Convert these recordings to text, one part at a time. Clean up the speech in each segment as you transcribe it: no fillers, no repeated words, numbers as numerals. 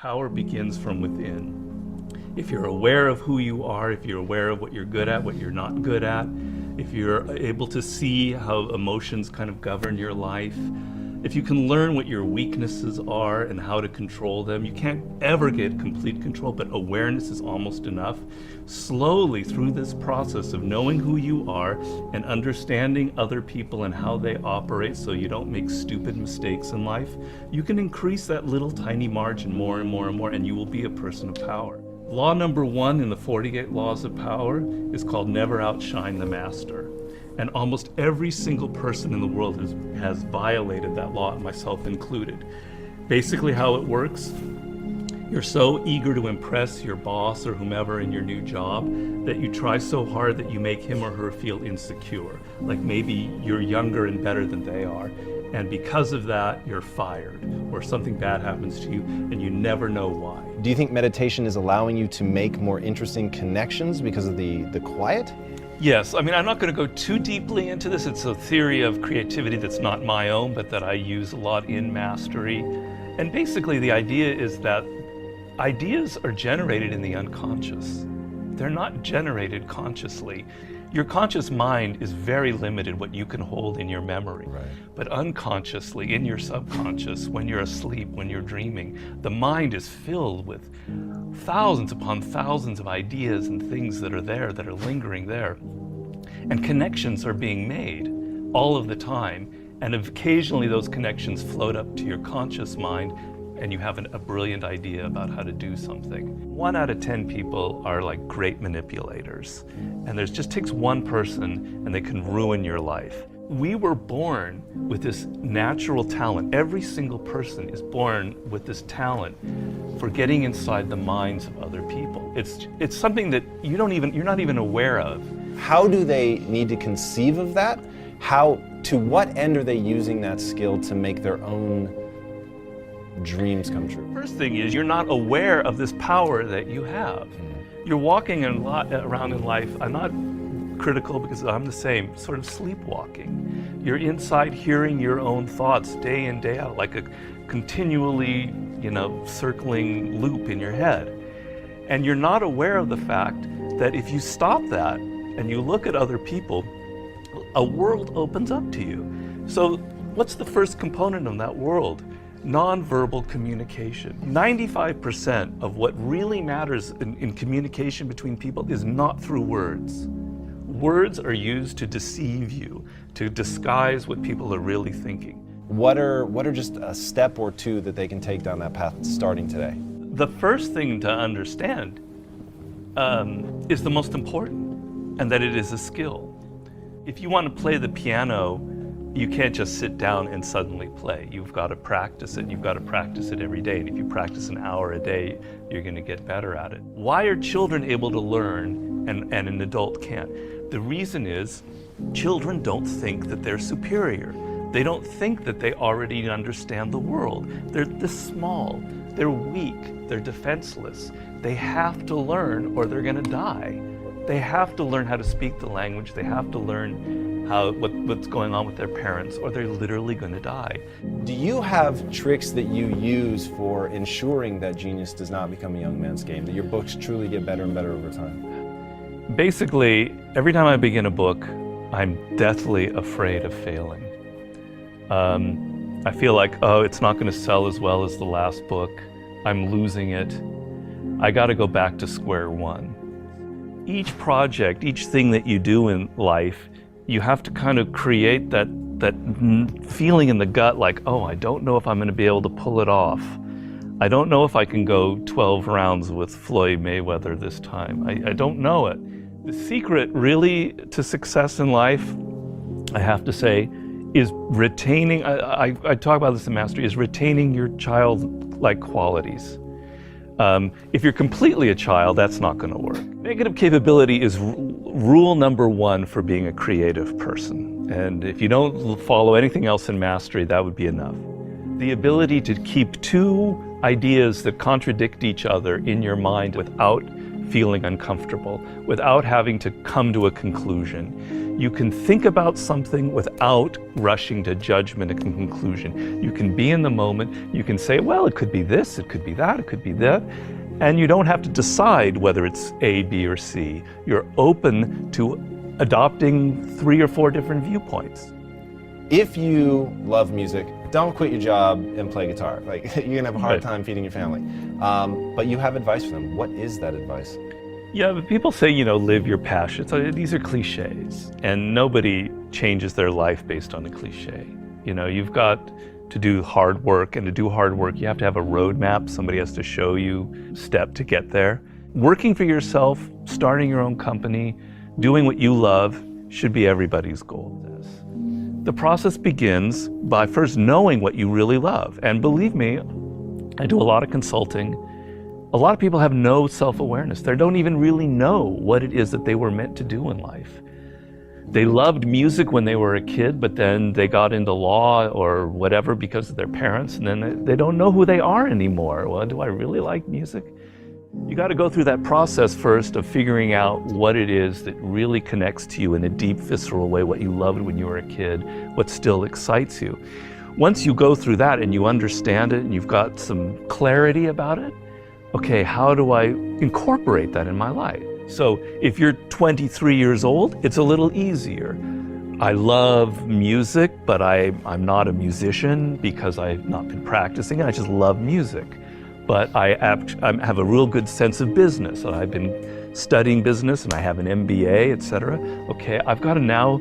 Power begins from within. If you're aware of who you are, if you're aware of what you're good at, what you're not good at, if you're able to see how emotions kind of govern your life, if you can learn what your weaknesses are and how to control them, you can't ever get complete control, but awareness is almost enough. Slowly through this process of knowing who you are and understanding other people and how they operate so you don't make stupid mistakes in life, you can increase that little tiny margin more and more and more, and you will be a person of power. Law number 1 in the 48 Laws of Power is called never outshine the master. And almost every single person in the world has violated that law, myself included. Basically how it works, you're so eager to impress your boss or whomever in your new job that you try so hard that you make him or her feel insecure. Like maybe you're younger and better than they are, and because of that, you're fired, or something bad happens to you, and you never know why. Do you think meditation is allowing you to make more interesting connections because of the quiet? Yes, I mean, I'm not going to go too deeply into this. It's a theory of creativity that's not my own, but that I use a lot in mastery. And basically the idea is that ideas are generated in the unconscious. They're not generated consciously. Your conscious mind is very limited what you can hold in your memory. Right. But unconsciously, in your subconscious, when you're asleep, when you're dreaming, the mind is filled with thousands upon thousands of ideas and things that are there, that are lingering there. And connections are being made all of the time. And occasionally those connections float up to your conscious mind, and you have a brilliant idea about how to do something. 1 out of 10 people are like great manipulators. And there just takes one person and they can ruin your life. We were born with this natural talent. Every single person is born with this talent for getting inside the minds of other people. It's something that you're not even aware of. How do they need to conceive of that? To what end are they using that skill to make their own dreams come true? First thing is, you're not aware of this power that you have. You're walking around in life, I'm not critical because I'm the same, sort of sleepwalking. You're inside hearing your own thoughts day in, day out, like a continually, circling loop in your head. And you're not aware of the fact that if you stop that and you look at other people, a world opens up to you. So what's the first component of that world? Nonverbal communication. 95% of what really matters in communication between people is not through words. Words are used to deceive you, to disguise what people are really thinking. What are just a step or two that they can take down that path starting today? The first thing to understand is the most important, and that it is a skill. If you want to play the piano, you can't just sit down and suddenly play. You've got to practice it. You've got to practice it every day. And if you practice an hour a day, you're going to get better at it. Why are children able to learn and an adult can't? The reason is children don't think that they're superior. They don't think that they already understand the world. They're this small. They're weak. They're defenseless. They have to learn or they're going to die. They have to learn how to speak the language. They have to learn what's going on with their parents, or they're literally going to die. Do you have tricks that you use for ensuring that genius does not become a young man's game, that your books truly get better and better over time? Basically, every time I begin a book, I'm deathly afraid of failing. I feel like, it's not going to sell as well as the last book. I'm losing it. I got to go back to square one. Each project, each thing that you do in life, you have to kind of create that feeling in the gut like, I don't know if I'm going to be able to pull it off. I don't know if I can go 12 rounds with Floyd Mayweather this time. I don't know it. The secret really to success in life, I have to say, is retaining, I talk about this in Mastery, is retaining your childlike qualities. If you're completely a child, that's not going to work. Negative capability is rule number 1 for being a creative person. And if you don't follow anything else in Mastery, that would be enough. The ability to keep 2 ideas that contradict each other in your mind without feeling uncomfortable, without having to come to a conclusion. You can think about something without rushing to judgment and conclusion. You can be in the moment. You can say, well, it could be this, it could be that, it could be that. And you don't have to decide whether it's A, B, or C. You're open to adopting 3 or 4 different viewpoints. If you love music, don't quit your job and play guitar. Like, you're gonna have a hard time feeding your family. But you have advice for them. What is that advice? Yeah, but people say, live your passion. So these are cliches, and nobody changes their life based on a cliche. You've got to do hard work, and to do hard work, you have to have a roadmap. Somebody has to show you step to get there. Working for yourself, starting your own company, doing what you love should be everybody's goal. The process begins by first knowing what you really love. And believe me, I do a lot of consulting. A lot of people have no self-awareness. They don't even really know what it is that they were meant to do in life. They loved music when they were a kid, but then they got into law or whatever because of their parents, and then they don't know who they are anymore. Well, do I really like music? You got to go through that process first of figuring out what it is that really connects to you in a deep, visceral way, what you loved when you were a kid, what still excites you. Once you go through that and you understand it and you've got some clarity about it, okay, how do I incorporate that in my life? So if you're 23 years old, it's a little easier. I love music, but I'm not a musician because I've not been practicing. I just love music. But I have a real good sense of business. I've been studying business and I have an MBA, etc. Okay, I've got to now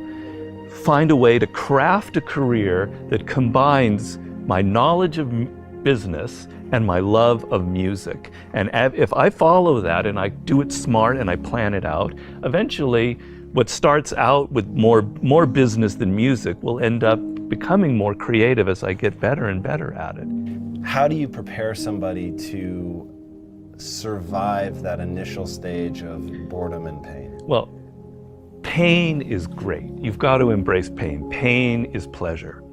find a way to craft a career that combines my knowledge of business and my love of music. And if I follow that and I do it smart and I plan it out, eventually what starts out with more business than music will end up becoming more creative as I get better and better at it. How do you prepare somebody to survive that initial stage of boredom and pain? Well, pain is great. You've got to embrace pain. Pain is pleasure.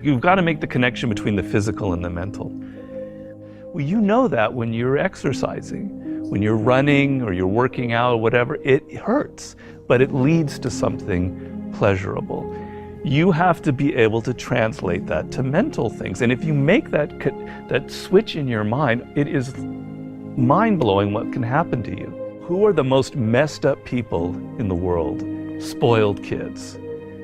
You've got to make the connection between the physical and the mental. Well, you know that when you're exercising, when you're running or you're working out or whatever, it hurts, but it leads to something pleasurable. You have to be able to translate that to mental things. And if you make that switch in your mind, it is mind-blowing what can happen to you. Who are the most messed up people in the world? Spoiled kids.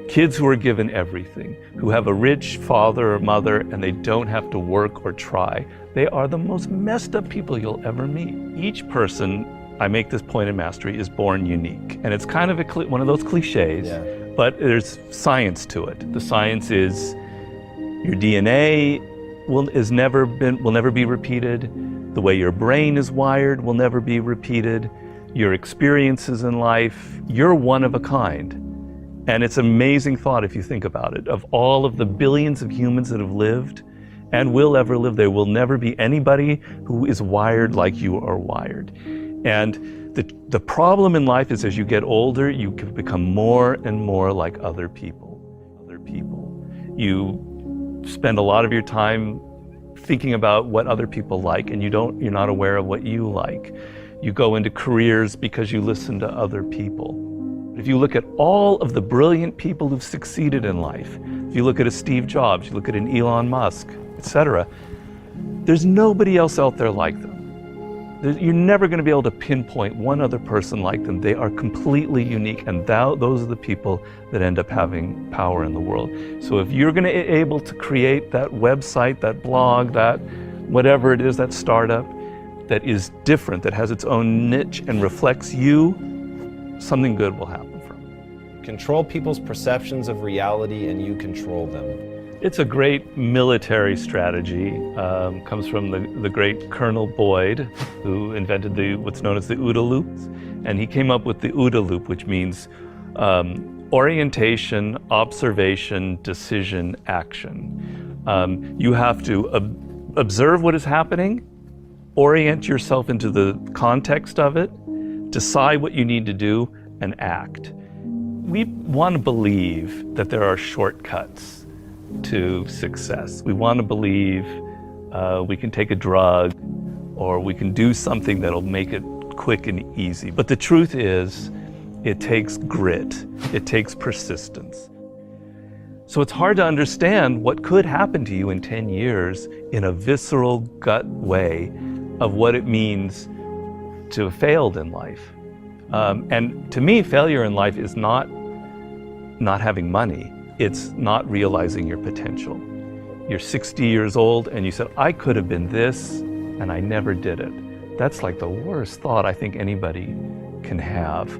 Kids who are given everything, who have a rich father or mother and they don't have to work or try. They are the most messed up people you'll ever meet. Each person, I make this point in Mastery, is born unique. And it's kind of one of those cliches. Yeah. But there's science to it. The science is your DNA will never be repeated. The way your brain is wired will never be repeated. Your experiences in life, you're one of a kind. And it's an amazing thought if you think about it. Of all of the billions of humans that have lived and will ever live, there will never be anybody who is wired like you are wired. And the problem in life is as you get older, you can become more and more like other people. You spend a lot of your time thinking about what other people like, and you're not aware of what you like. You go into careers because you listen to other people. If you look at all of the brilliant people who've succeeded in life, if you look at a Steve Jobs, you look at an Elon Musk, etc., there's nobody else out there like them. You're never going to be able to pinpoint one other person like them. They are completely unique, and those are the people that end up having power in the world. So if you're going to be able to create that website, that blog, that whatever it is, that startup that is different, that has its own niche and reflects you, something good will happen from it. Control people's perceptions of reality and you control them. It's a great military strategy. Comes from the great Colonel Boyd, who invented what's known as the OODA loop. And he came up with the OODA loop, which means orientation, observation, decision, action. You have to observe what is happening, orient yourself into the context of it, decide what you need to do, and act. We want to believe that there are shortcuts to success. We want to believe we can take a drug or we can do something that'll make it not quick and easy. But the truth is, it takes grit. It takes persistence. So it's hard to understand what could happen to you in 10 years in a visceral gut way of what it means to have failed in life. And to me, failure in life is not having money. It's not realizing your potential. You're 60 years old and you said, I could have been this, and I never did it. That's like the worst thought I think anybody can have.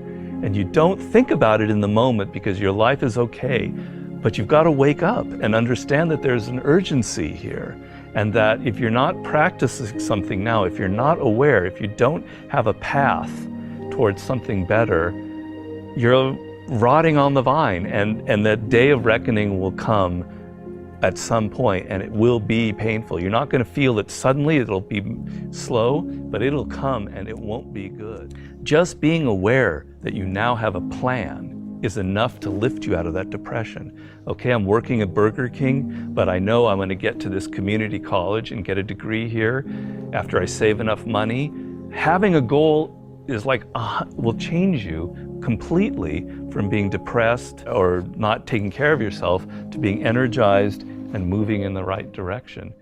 And you don't think about it in the moment because your life is okay, but you've got to wake up and understand that there's an urgency here, and that if you're not practicing something now, if you're not aware, if you don't have a path towards something better, you're rotting on the vine, and that day of reckoning will come at some point, and it will be painful. You're not going to feel it suddenly, it'll be slow, but it'll come and it won't be good. Just being aware that you now have a plan is enough to lift you out of that depression. Okay, I'm working at Burger King, but I know I'm going to get to this community college and get a degree here after I save enough money. Having a goal is like, will change you completely from being depressed or not taking care of yourself to being energized and moving in the right direction.